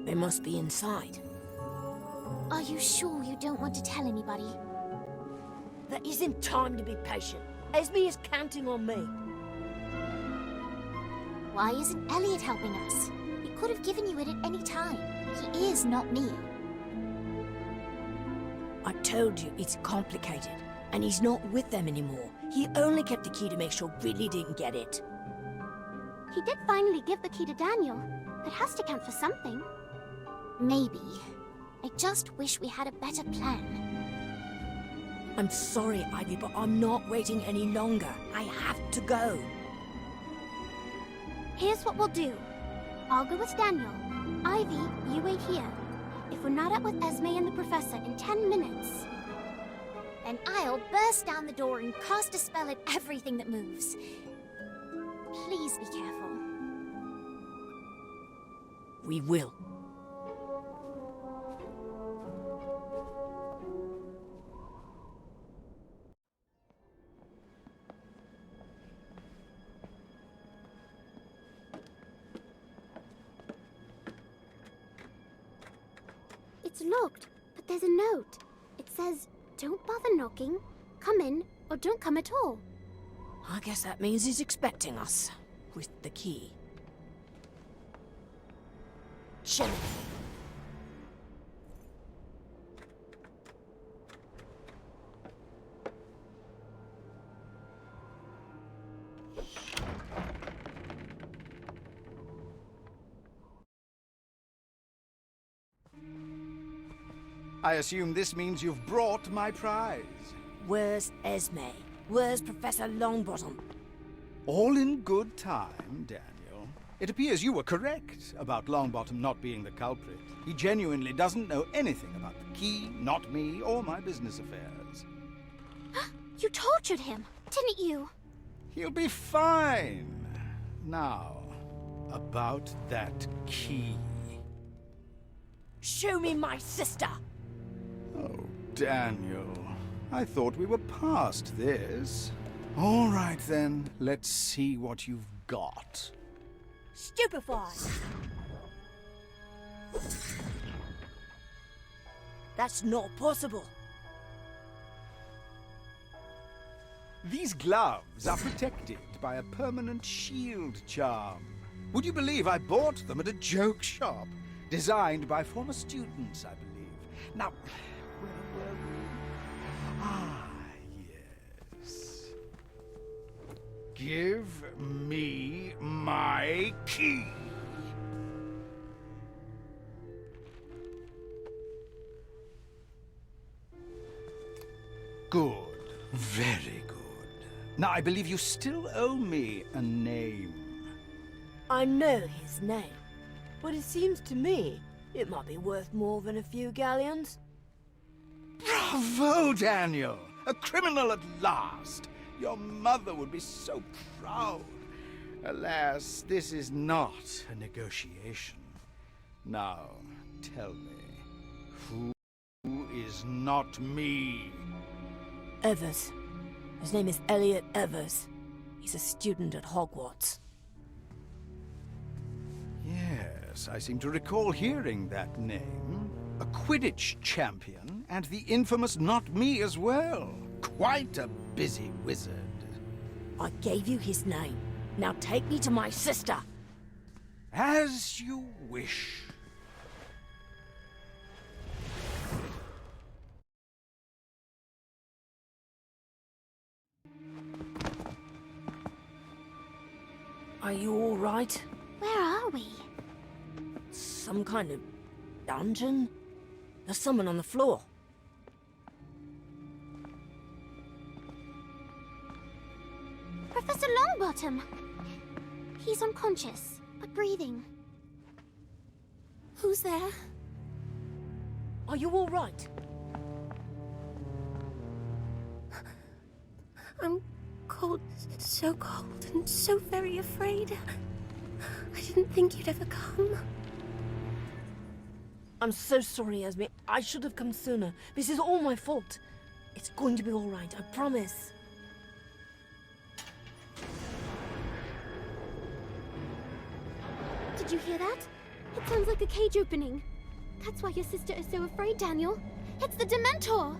They must be inside. Are you sure you don't want to tell anybody? There isn't time to be patient. Esme is counting on me. Why isn't Elliot helping us? He could have given you it at any time. He is not me. I told you it's complicated, and he's not with them anymore. He only kept the key to make sure Ridley didn't get it. He did finally give the key to Daniel. That has to count for something. Maybe. I just wish we had a better plan. I'm sorry, Ivy, but I'm not waiting any longer. I have to go. Here's what we'll do. I'll go with Daniel. Ivy, you wait here. If we're not out with Esme and the Professor in 10 minutes... Then I'll burst down the door and cast a spell at everything that moves. Please be careful. We will. It's locked, but there's a note. It says, don't bother knocking, come in, or don't come at all. I guess that means he's expecting us. With the key. Show me. I assume this means you've brought my prize. Where's Esme? Where's Professor Longbottom? All in good time, Daniel. It appears you were correct about Longbottom not being the culprit. He genuinely doesn't know anything about the key, not me, or my business affairs. You tortured him, didn't you? He'll be fine. Now, about that key. Show me my sister! Oh, Daniel. I thought we were past this. All right, then. Let's see what you've got. Stupefied! That's not possible. These gloves are protected by a permanent shield charm. Would you believe I bought them at a joke shop? Designed by former students, I believe. Now, where were we? Ah, yes. Give me my key. Good. Very good. Now, I believe you still owe me a name. I know his name, but it seems to me it might be worth more than a few galleons. Bravo, Daniel! A criminal at last! Your mother would be so proud. Alas, this is not a negotiation. Now, tell me, who is not me? Evers. His name is Elliot Evers. He's a student at Hogwarts. Yes, I seem to recall hearing that name. A Quidditch champion, and the infamous Not Me as well. Quite a busy wizard. I gave you his name. Now take me to my sister. As you wish. Are you all right? Where are we? Some kind of dungeon? There's someone on the floor. Professor Longbottom! He's unconscious, but breathing. Who's there? Are you all right? I'm cold, so cold, and so very afraid. I didn't think you'd ever come. I'm so sorry, Esme. I should have come sooner. This is all my fault. It's going to be all right, I promise. Did you hear that? It sounds like a cage opening. That's why your sister is so afraid, Daniel. It's the Dementor!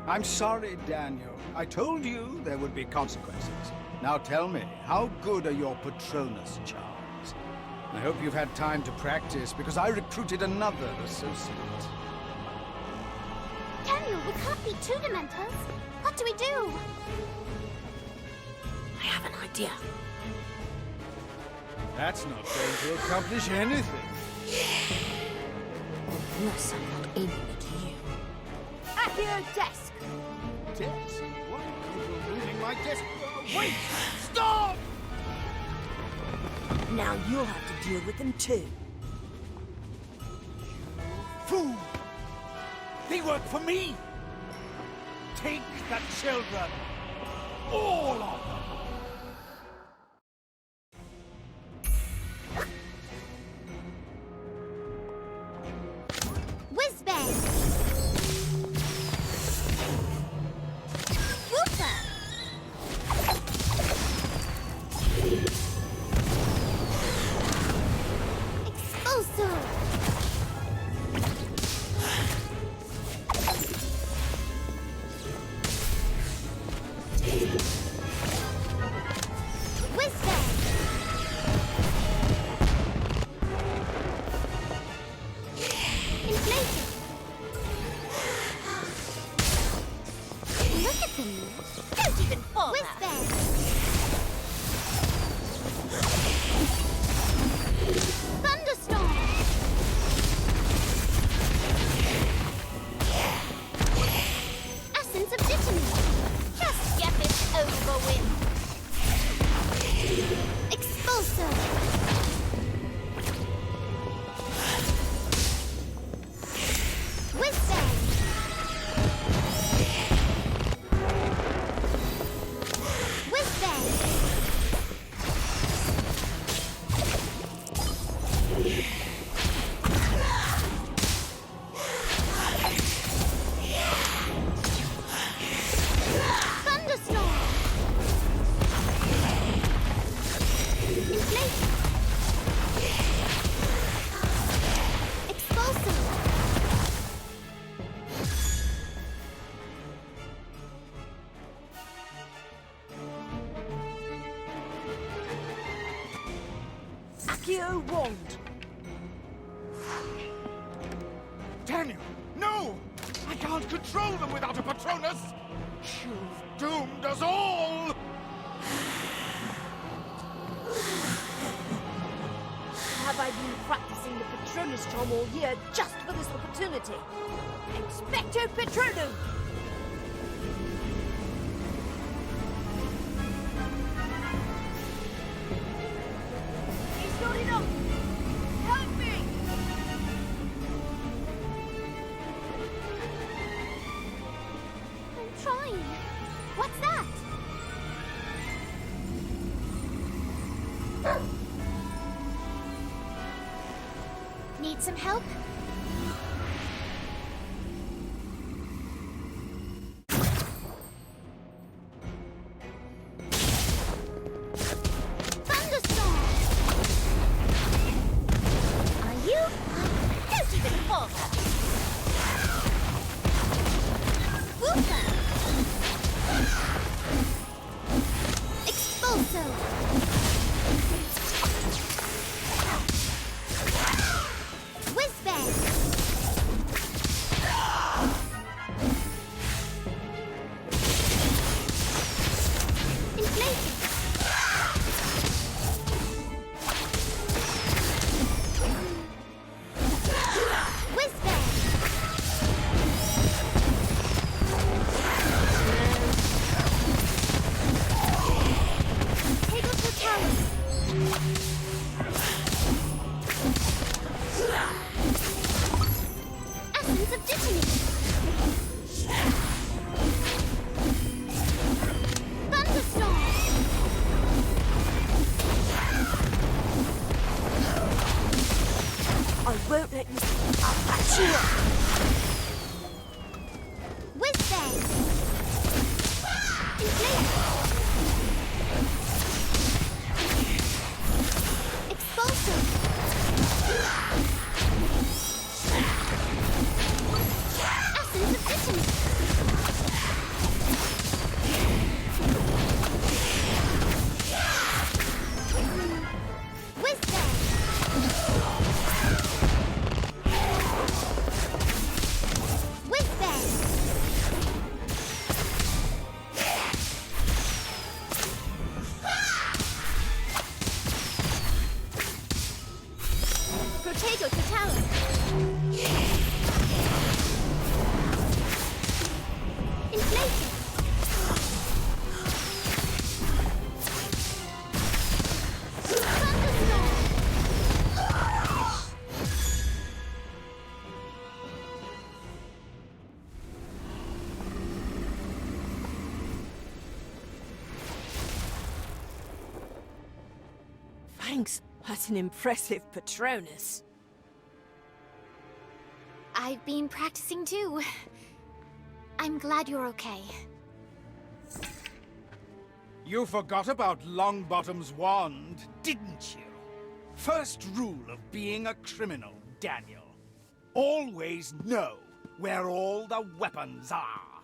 I'm sorry, Daniel. I told you there would be consequences. Now tell me, how good are your Patronus charms? I hope you've had time to practice, because I recruited another associate. Daniel, we can't beat 2 Dementors. What do we do? I have an idea. That's not going to accomplish anything. Unless I'm not aiming at you. Accio desk! Desk? What? You're moving my desk. Wait! Stop! Now you'll have to deal with them too. Fool! They work for me! Take the children! All of them! Whiz-bang! Whooper! Expulso! Whiz-bang! Inflation! Look at them! Don't even bother! Whiz-bang! Thunderstorm! Essence of Vitamin! Just get this over with! Expulso! Whiz-bang! Whiz-bang! Thunderstorm! Inflation! Expulso! Accio wand. Daniel, no! I can't control them without a Patronus! You've doomed us all! Have I been practicing the Patronus charm all year just for this opportunity? Expecto Patronum! It's not enough! Help me! I'm trying. What's that? Need some help? Thunderstorm! Are you? Don't even bother! Whooper! Expulso! Whiz-bang! Inflation! Whiz-bang! Table for talent! won't let you... I'll patch you up! Whiz bang! Inflate! Expulsive! Essence of bitterness! Whiz bang! Whiz bang! Potato to talent! Inflation! Thunderstorm! Thanks. That's an impressive Patronus. I've been practicing too. I'm glad you're okay. You forgot about Longbottom's wand, didn't you? First rule of being a criminal, Daniel. Always know where all the weapons are.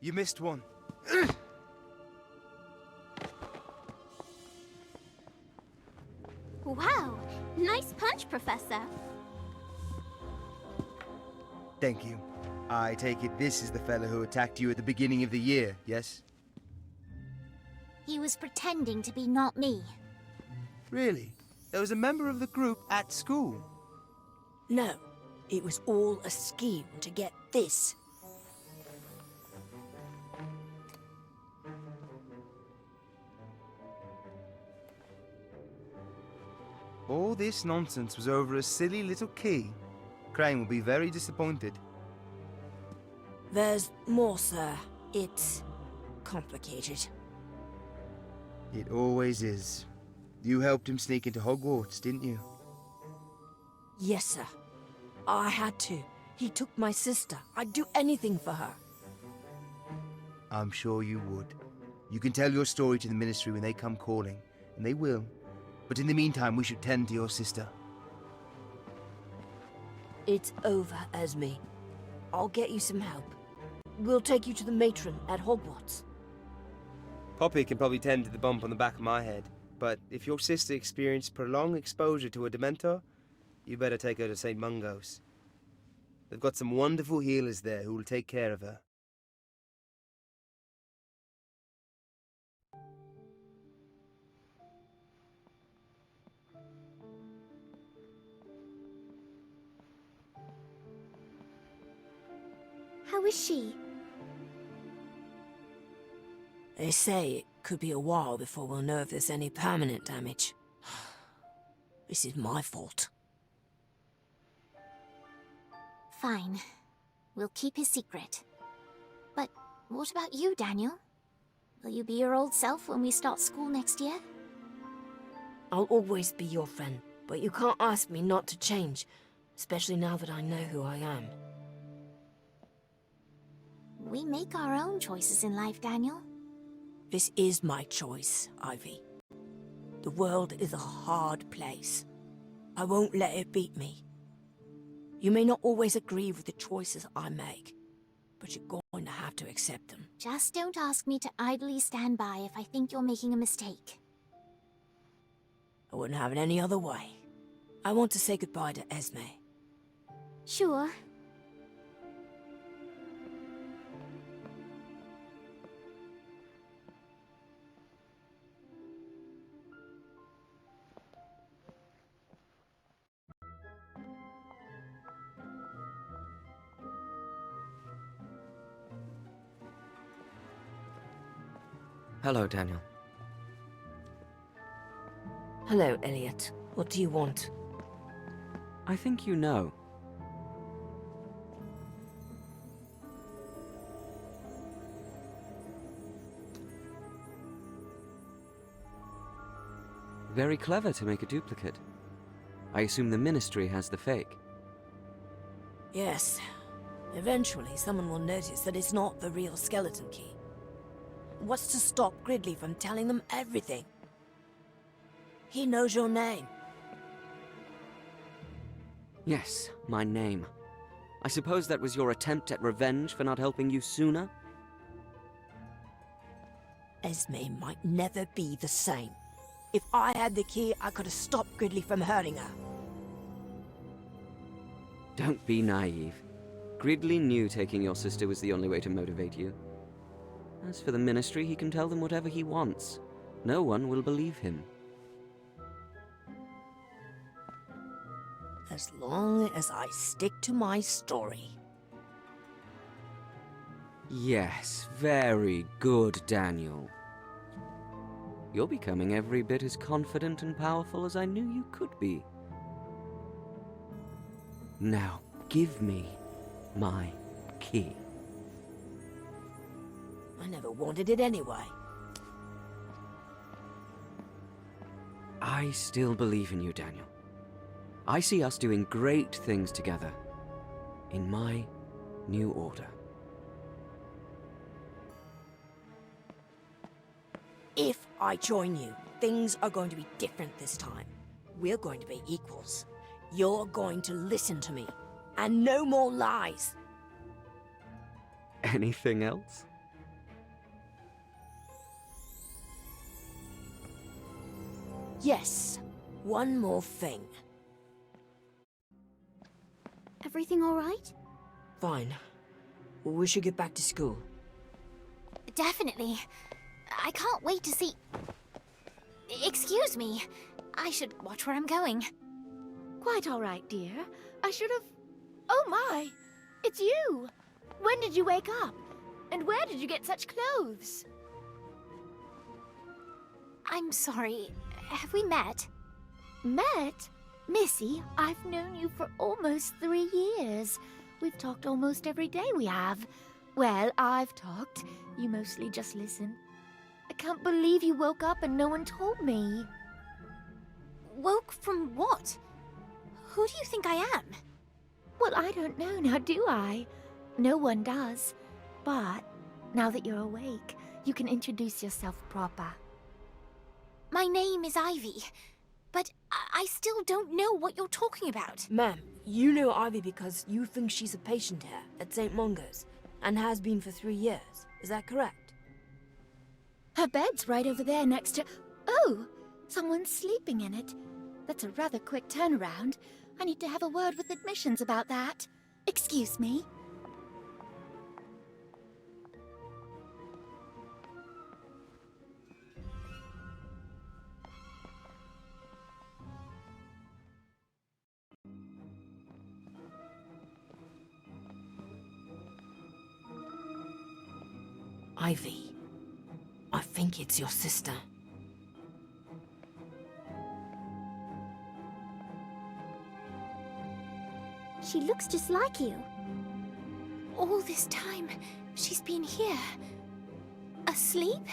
You missed one. Wow! Nice punch, Professor. Thank you. I take it this is the fellow who attacked you at the beginning of the year, yes? He was pretending to be not me. Really? There was a member of the group at school? No, it was all a scheme to get this. All this nonsense was over a silly little key. Crane will be very disappointed. There's more, sir. It's complicated. It always is. You helped him sneak into Hogwarts, didn't you? Yes, sir. I had to. He took my sister. I'd do anything for her. I'm sure you would. You can tell your story to the Ministry when they come calling, and they will. But in the meantime, we should tend to your sister. It's over, Esme. I'll get you some help. We'll take you to the matron at Hogwarts. Poppy can probably tend to the bump on the back of my head, but if your sister experienced prolonged exposure to a Dementor, you better take her to St. Mungo's. They've got some wonderful healers there who will take care of her. How is she? They say it could be a while before we'll know if there's any permanent damage. This is my fault. Fine. We'll keep his secret. But what about you, Daniel? Will you be your old self when we start school next year? I'll always be your friend, but you can't ask me not to change, especially now that I know who I am. We make our own choices in life, Daniel. This is my choice, Ivy. The world is a hard place. I won't let it beat me. You may not always agree with the choices I make, but you're going to have to accept them. Just don't ask me to idly stand by if I think you're making a mistake. I wouldn't have it any other way. I want to say goodbye to Esme. Sure. Hello, Daniel. Hello, Elliot. What do you want? I think you know. Very clever to make a duplicate. I assume the Ministry has the fake. Yes. Eventually, someone will notice that it's not the real skeleton key. What's to stop Gridley from telling them everything? He knows your name. Yes, my name. I suppose that was your attempt at revenge for not helping you sooner? Esme might never be the same. If I had the key, I could have stopped Gridley from hurting her. Don't be naive. Gridley knew taking your sister was the only way to motivate you. As for the Ministry, he can tell them whatever he wants. No one will believe him. As long as I stick to my story. Yes, very good, Daniel. You're becoming every bit as confident and powerful as I knew you could be. Now, give me my key. I never wanted it anyway. I still believe in you, Daniel. I see us doing great things together. In my new order. If I join you, things are going to be different this time. We're going to be equals. You're going to listen to me. And no more lies. Anything else? Yes, one more thing. Everything all right? Fine. We should get back to school. Definitely. I can't wait to see... Excuse me. I should watch where I'm going. Quite all right, dear. I should have... Oh my! It's you! When did you wake up? And where did you get such clothes? I'm sorry. Have we met? Met? Missy, I've known you for almost 3 years. We've talked almost every day, we have. Well, I've talked. You mostly just listen. I can't believe you woke up and no one told me. Woke from what? Who do you think I am? Well, I don't know now, do I? No one does. But now that you're awake, you can introduce yourself proper. My name is Ivy, but I still don't know what you're talking about. Ma'am, you know Ivy because you think she's a patient here at St. Mungo's and has been for 3 years. Is that correct? Her bed's right over there next to... Oh! Someone's sleeping in it. That's a rather quick turnaround. I need to have a word with admissions about that. Excuse me. Ivy, I think it's your sister. She looks just like you. All this time, she's been here. Asleep?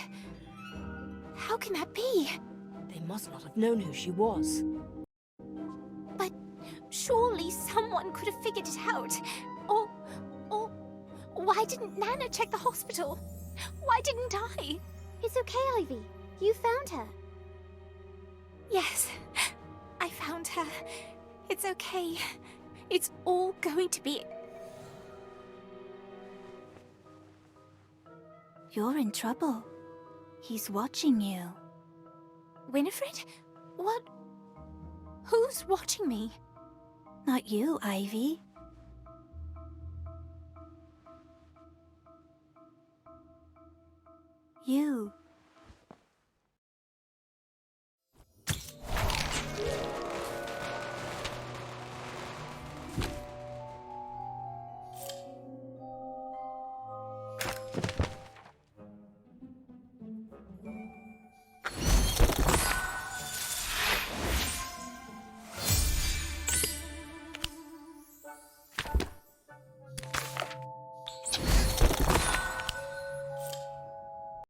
How can that be? They must not have known who she was. But surely someone could have figured it out. Or why didn't Nana check the hospital? Why didn't I? It's okay, Ivy. You found her. Yes, I found her. It's okay. It's all going to be... You're in trouble. He's watching you. Winifred? What? Who's watching me? Not you, Ivy. You.